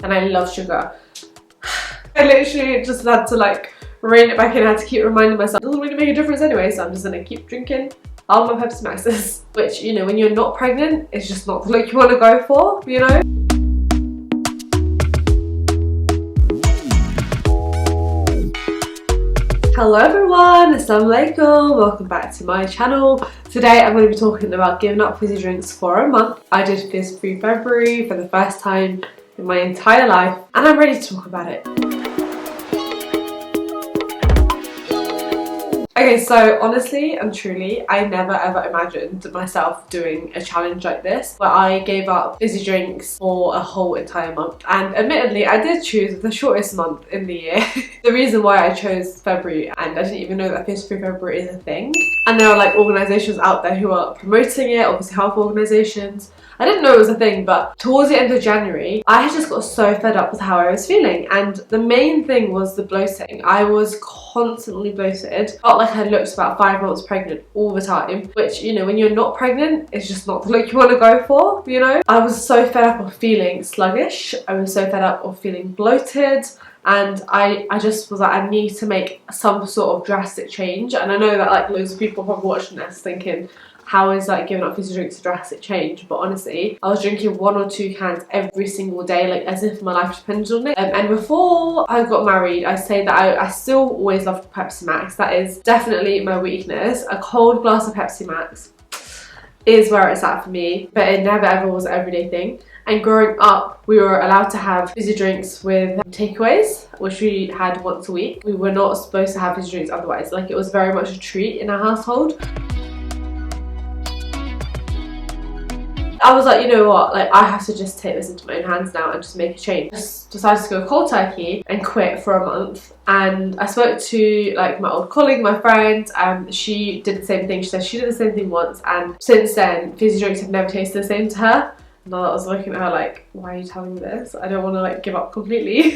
and I love sugar. I literally just had to like rein it back in. I had to keep reminding myself it doesn't really make a difference anyway, so I'm just gonna keep drinking all my Pepsi Maxes. Which, you know, when you're not pregnant, it's just not the look you want to go for, you know? Hello everyone, Assalamu alaikum, welcome back to my channel. Today I'm going to be talking about giving up fizzy drinks for a month. I did fizz-free February for the first time in my entire life and I'm ready to talk about it. Okay, so honestly and truly, I never ever imagined myself doing a challenge like this where I gave up fizzy drinks for a whole entire month. And admittedly, I did choose the shortest month in the year. The reason why I chose February, and I didn't even know that fizz-free February is a thing. And there are like organisations out there who are promoting it, obviously health organisations. I didn't know it was a thing, but towards the end of January, I had just got so fed up with how I was feeling. And the main thing was the bloating. I was constantly bloated. Felt like I looked about 5 months pregnant all the time, which, you know, when you're not pregnant, it's just not the look you want to go for, you know? I was so fed up of feeling sluggish. I was so fed up of feeling bloated. And I just was like, I need to make some sort of drastic change. And I know that like loads of people are probably watching this thinking, how is like giving up fizzy drinks a drastic change? But honestly, I was drinking 1 or 2 cans every single day, like as if my life depended on it. And before I got married, I say that I still always loved Pepsi Max. That is definitely my weakness. A cold glass of Pepsi Max is where it's at for me, but it never ever was an everyday thing. And growing up, we were allowed to have fizzy drinks with takeaways, which we had once a week. We were not supposed to have fizzy drinks otherwise. Like, it was very much a treat in our household. I was like, you know what, like I have to just take this into my own hands now and just make a change. Just decided to go cold turkey and quit for a month. And I spoke to like my old colleague, my friend, and she did the same thing. She said she did the same thing once, and since then fizzy drinks have never tasted the same to her. And I was looking at her like, why are you telling me this? I don't want to like give up completely.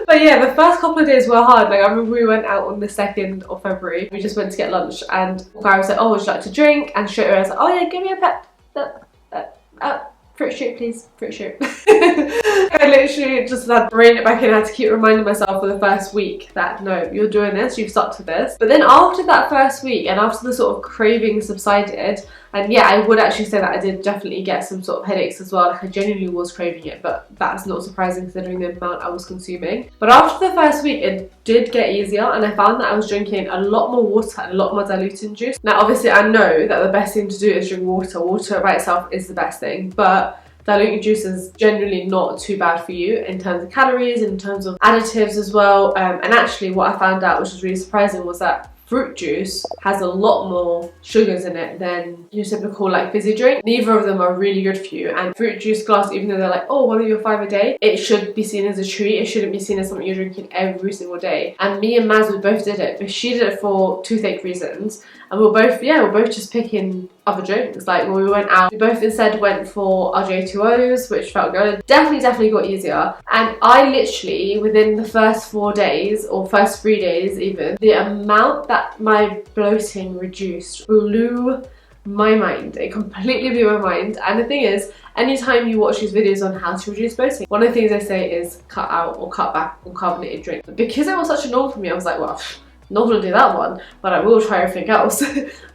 But yeah, the first couple of days were hard. Like I remember we went out on the 2nd of February. We just went to get lunch and the guy was like, oh, would you like to drink? And straight away I was like, oh yeah, give me a pep. Fruit shoot please, fruit shoot. I literally just had to rein it back in. I had to keep reminding myself for the first week that no, you're doing this, you've stuck to this. But then after that first week and after the sort of craving subsided, and yeah, I would actually say that I did definitely get some sort of headaches as well. Like I genuinely was craving it, but that's not surprising considering the amount I was consuming. But after the first week, it did get easier and I found that I was drinking a lot more water and a lot more diluted juice. Now obviously I know that the best thing to do is drink water. Water by itself is the best thing, but diluted juice is generally not too bad for you in terms of calories, in terms of additives as well. And actually what I found out, which was really surprising, was that fruit juice has a lot more sugars in it than your typical like fizzy drink. Neither of them are really good for you, and fruit juice glass, even though they're like, oh, 1 of your 5 a day, it should be seen as a treat. It shouldn't be seen as something you're drinking every single day. And me and Maz, we both did it, but she did it for toothache reasons, and we're both just picking other drinks. Like when we went out, we both instead went for our J2Os, which felt good. Definitely got easier. And I literally, within the first 4 days, or first 3 days even, the amount that my bloating reduced blew my mind. It completely blew my mind. And the thing is, anytime you watch these videos on how to reduce bloating, one of the things they say is cut out or cut back on carbonated drinks. But because it was such a norm for me, I was like, well, not gonna do that one, but I will try everything else.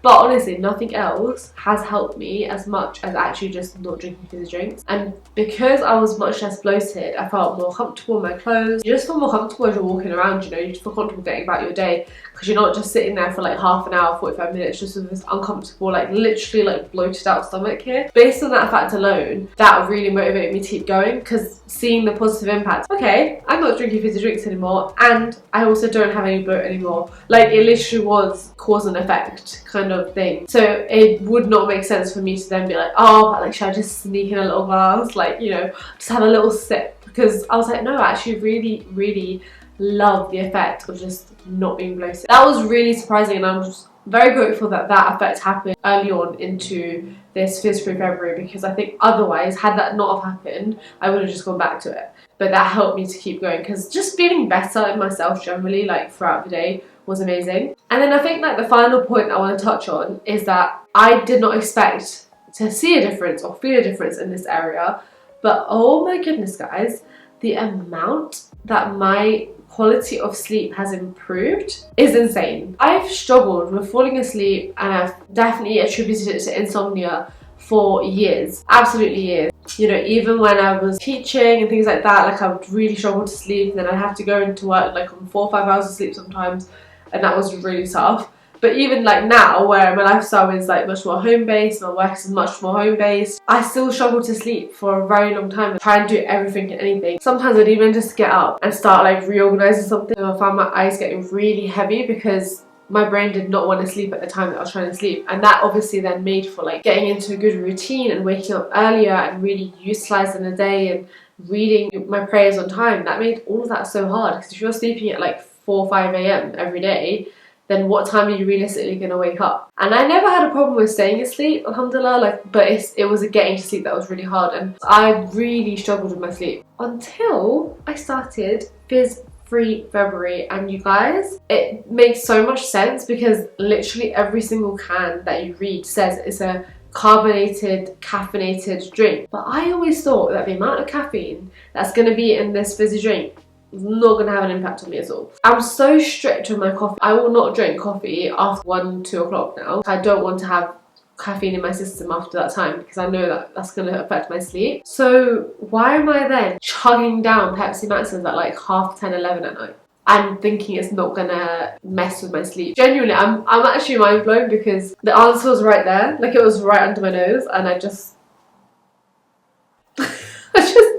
But honestly, nothing else has helped me as much as actually just not drinking fizzy drinks. And because I was much less bloated, I felt more comfortable in my clothes. You just feel more comfortable as you're walking around, you know, you just feel comfortable getting about your day because you're not just sitting there for like half an hour, 45 minutes, just with this uncomfortable, like literally like bloated out stomach here. Based on that fact alone, that really motivated me to keep going, because seeing the positive impact. Okay, I'm not drinking fizzy drinks anymore, and I also don't have any bloat anymore. Like it literally was cause and effect kind of thing. So it would not make sense for me to then be like, oh, like should I just sneak in a little glass, like, you know, just have a little sip, because I was like, no, I actually really love the effect of just not being bloated. That was really surprising, and I'm just very grateful that that effect happened early on into this fizz-free February, because I think otherwise, had that not have happened, I would have just gone back to it. But that helped me to keep going, because just feeling better in myself generally, like throughout the day, was amazing. And then I think like the final point I want to touch on is that I did not expect to see a difference or feel a difference in this area, but oh my goodness guys, the amount that my quality of sleep has improved is insane. I've struggled with falling asleep and I've definitely attributed it to insomnia for years, absolutely years. You know, even when I was teaching and things like that, like I would really struggle to sleep, and then I'd have to go into work like on 4 or 5 hours of sleep sometimes, and that was really tough. But even like now, where my lifestyle is like much more home-based, my work is much more home-based, I still struggle to sleep for a very long time. I try and do everything and anything. Sometimes I'd even just get up and start like reorganizing something, and I found my eyes getting really heavy because my brain did not want to sleep at the time that I was trying to sleep. And that obviously then made for like getting into a good routine and waking up earlier and really utilizing the day and reading my prayers on time. That made all of that so hard, because if you're sleeping at like 4 or 5 a.m. every day, then what time are you realistically going to wake up? And I never had a problem with staying asleep, alhamdulillah, like, but it was a getting to sleep that was really hard, and I really struggled with my sleep until I started Fizz-Free February. And you guys, it makes so much sense, because literally every single can that you read says it's a carbonated, caffeinated drink. But I always thought that the amount of caffeine that's going to be in this fizzy drink is not going to have an impact on me at all. I'm so strict with my coffee. I will not drink coffee after 1, 2 o'clock now. I don't want to have caffeine in my system after that time, because I know that that's going to affect my sleep. So why am I then chugging down Pepsi Maxes at like 10:30, 11 at night and thinking it's not gonna mess with my sleep? Genuinely, I'm actually mind blown, because the answer was right there, like it was right under my nose, and I just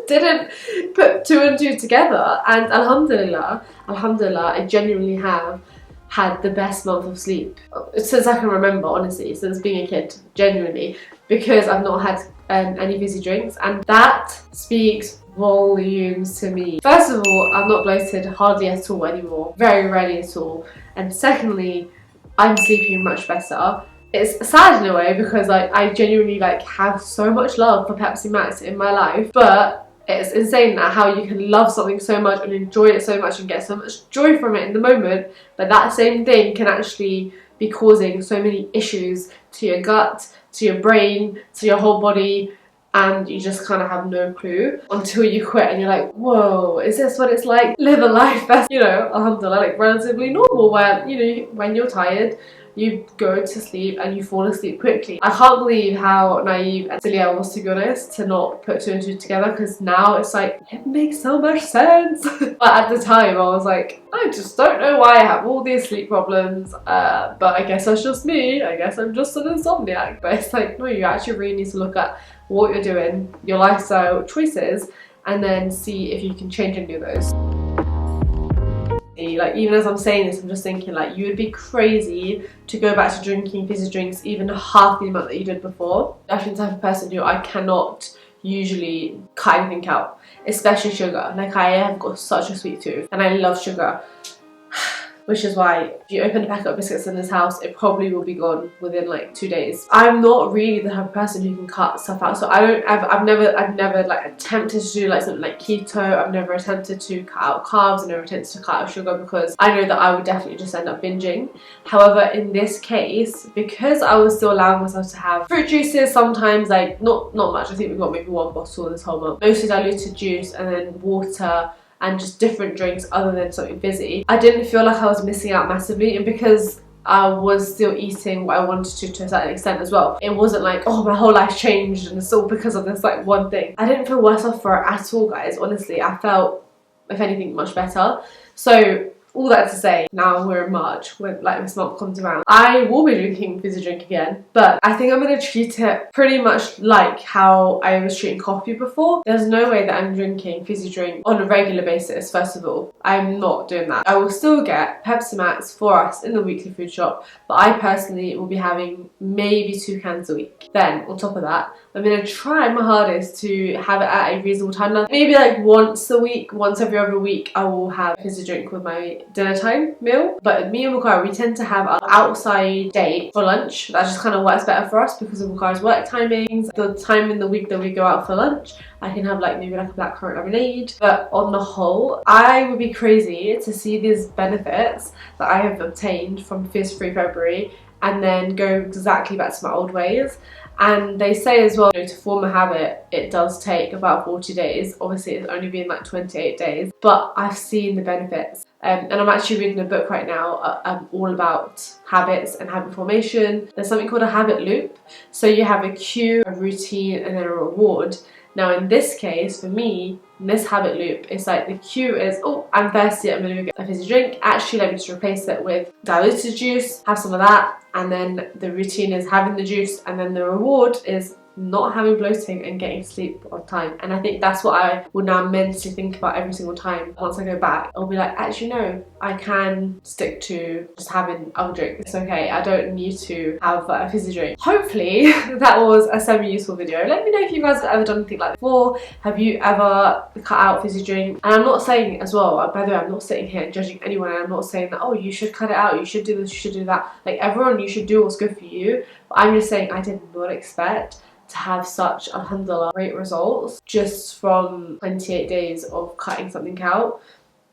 didn't put 2 and 2 together. And alhamdulillah, I genuinely have had the best month of sleep since I can remember, honestly, since being a kid, genuinely, because I've not had any fizzy drinks, and that speaks volumes to me. First of all, I'm not bloated hardly at all anymore, very rarely at all, and secondly, I'm sleeping much better. It's sad in a way, because like I genuinely like have so much love for Pepsi Max in my life, but it's insane that how you can love something so much and enjoy it so much and get so much joy from it in the moment, but that same thing can actually be causing so many issues to your gut, to your brain, to your whole body, and you just kind of have no clue until you quit and you're like, whoa, is this what it's like? Live a life that's, you know, alhamdulillah, like relatively normal, where, you know, when you're tired, you go to sleep and you fall asleep quickly. I can't believe how naive and silly I was, to be honest, to not put 2 and 2 together, because now it's like, it makes so much sense. But at the time I was like, I just don't know why I have all these sleep problems, but I guess that's just me, I guess I'm just an insomniac. But it's like, no, you actually really need to look at what you're doing, your lifestyle choices, and then see if you can change any of those. Like, even as I'm saying this, I'm just thinking like, you would be crazy to go back to drinking fizzy drinks even half the amount that you did before. I'm actually the type of person who I cannot usually cut anything out, especially sugar. Like, I have got such a sweet tooth and I love sugar, which is why if you open a packet of biscuits in this house, it probably will be gone within like 2 days. I'm not really the type of person who can cut stuff out, so I've never like attempted to do like something like keto. I've never attempted to cut out carbs. I've never attempted to cut out sugar, because I know that I would definitely just end up binging. However, in this case, because I was still allowing myself to have fruit juices sometimes, like not much, I think we got maybe 1 bottle this whole month, mostly diluted juice, and then water, and just different drinks other than something fizzy, I didn't feel like I was missing out massively. And because I was still eating what I wanted to a certain extent as well, it wasn't like, oh, my whole life changed and it's all because of this like one thing. I didn't feel worse off for it at all, guys. Honestly, I felt, if anything, much better. So all that to say, now we're in March, when like this month comes around, I will be drinking fizzy drink again, but I think I'm going to treat it pretty much like how I was treating coffee before. There's no way that I'm drinking fizzy drink on a regular basis, first of all. I'm not doing that. I will still get Pepsi Max for us in the weekly food shop, but I personally will be having maybe 2 cans a week. Then, on top of that, I'm going to try my hardest to have it at a reasonable time. Now, maybe like once a week, once every other week, I will have fizzy drink with my dinner time meal. But me and Bukhari, we tend to have an outside date for lunch. That just kind of works better for us because of Bukhari's work timings. The time in the week that we go out for lunch, I can have like maybe like a blackcurrant lemonade. But on the whole, I would be crazy to see these benefits that I have obtained from Fizz-Free February and then go exactly back to my old ways. And they say as well, you know, to form a habit, it does take about 40 days. Obviously, it's only been like 28 days, but I've seen the benefits. And I'm actually reading a book right now all about habits and habit formation. There's something called a habit loop. So you have a cue, a routine, and then a reward. Now in this case, for me, in this habit loop, it's like the cue is, oh, I'm thirsty, I'm gonna go get a fizzy drink. Actually, let me just replace it with diluted juice, have some of that. And then the routine is having the juice, and then the reward is not having bloating and getting sleep on time. And I think that's what I will now mentally think about every single time. Once I go back, I'll be like, actually no, I can stick to just having other drinks. It's okay, I don't need to have a fizzy drink. Hopefully that was a semi-useful video. Let me know if you guys have ever done anything like that before. Have you ever cut out fizzy drink? And I'm not saying as well, by the way, I'm not sitting here judging anyone. I'm not saying that, oh, you should cut it out, you should do this, you should do that. Like everyone, you should do what's good for you. But I'm just saying I did not expect to have such, alhamdulillah, great results just from 28 days of cutting something out,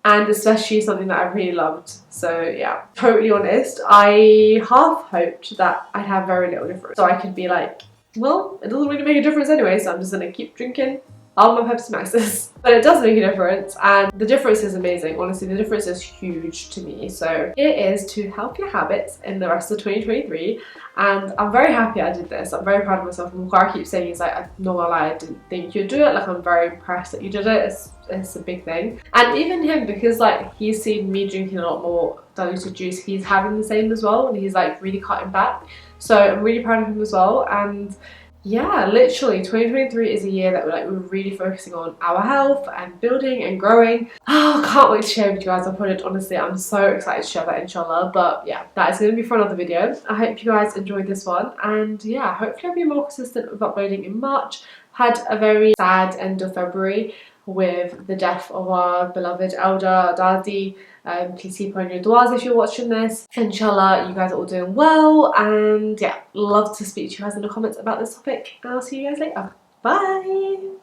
and especially something that I really loved. So yeah, totally honest, I half hoped that I'd have very little difference, so I could be like, well, it doesn't really make a difference anyway, so I'm just gonna keep drinking all my Pepsi Maxes. But it does make a difference, and the difference is amazing. Honestly, the difference is huge to me. So it is to help your habits in the rest of 2023, and I'm very happy I did this. I'm very proud of myself. And Mukhar keeps saying, he's like, I'm not gonna lie, I didn't think you'd do it. Like, I'm very impressed that you did it. It's a big thing. And even him, because like he's seen me drinking a lot more diluted juice, he's having the same as well, and he's like really cutting back. So I'm really proud of him as well. And yeah, literally 2023 is a year that we're really focusing on our health and building and growing. Oh, can't wait to share with you guys. Honestly, I'm so excited to share that, inshallah. But yeah, that is going to be for another video. I hope you guys enjoyed this one, and yeah, hopefully I'll be more consistent with uploading in March. Had a very sad end of February with the death of our beloved elder Dadi. Please keep on your duas if you're watching this. Inshallah, you guys are all doing well, and yeah, love to speak to you guys in the comments about this topic, and I'll see you guys later. Bye!